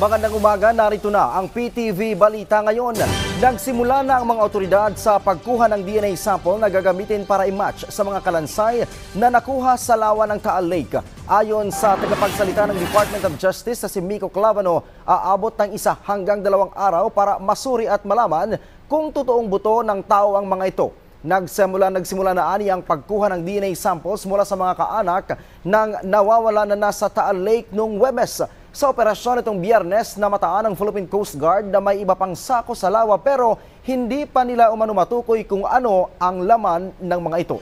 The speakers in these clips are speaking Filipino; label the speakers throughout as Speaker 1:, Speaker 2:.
Speaker 1: Magandang umaga, narito na ang PTV Balita ngayon. Nagsimula na ang mga otoridad sa pagkuha ng DNA sample na gagamitin para i-match sa mga kalansay na nakuha sa lawa ng Taal Lake. Ayon sa tagapagsalita ng Department of Justice sa si Miko Clavano, aabot ng 1 hanggang 2 araw para masuri at malaman kung totoong buto ng tao ang mga ito. Nagsimula na ani ang pagkuha ng DNA samples mula sa mga kaanak ng nawawala na nasa Taal Lake noong Huwebes. Sa operasyon itong Biyernes, namataan ng Philippine Coast Guard na may iba pang sako sa lawa pero hindi pa nila umano matukoy kung ano ang laman ng mga ito.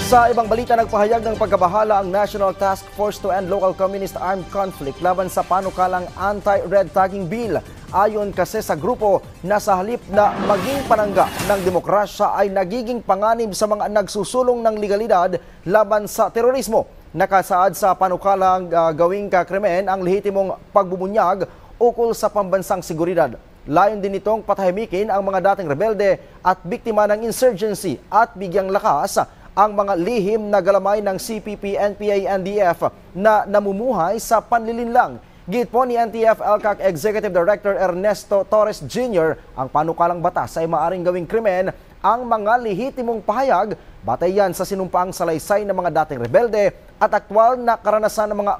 Speaker 1: Sa ibang balita, nagpahayag ng pagkabahala ang National Task Force to End Local Communist Armed Conflict laban sa panukalang Anti-Red Tagging Bill. Ayon kasi sa grupo na sa halip na maging panangga ng demokrasya ay nagiging panganib sa mga nagsusulong ng legalidad laban sa terorismo. Nakasaad sa panukalang gawing kakrimen ang lehitimong pagbubunyag ukol sa pambansang seguridad. Layon din nitong patahimikin ang mga dating rebelde at biktima ng insurgency at bigyang lakas ang mga lihim na galamay ng CPP, NPA, NDF na namumuhay sa panlilinlang. Git po ni NTF-ELCAC Executive Director Ernesto Torres Jr., ang panukalang batas ay maaring gawing krimen ang mga lehitimong pahayag batay yan sa sinumpaang salaysay ng mga dating rebelde at aktwal na karanasan ng mga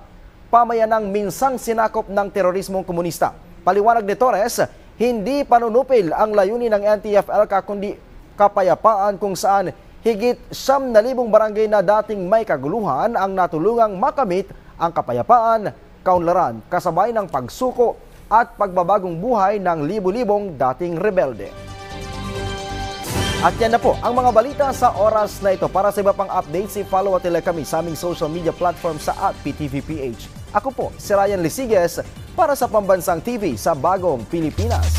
Speaker 1: pamayanang minsang sinakop ng terorismong komunista. Paliwanag ni Torres, hindi panunupil ang layunin ng NTF-ELCAC kundi kapayapaan kung saan higit 9,000 barangay na dating may kaguluhan ang natulungang makamit ang kapayapaan, kaunlaran, kasabay ng pagsuko at pagbabagong buhay ng libu-libong dating rebelde. At yan na po ang mga balita sa oras na ito. Para sa iba pang updates, i-follow at kami sa aming social media platform sa @PTVPH. Ako po si Ryan Lisiges para sa Pambansang TV sa Bagong Pilipinas.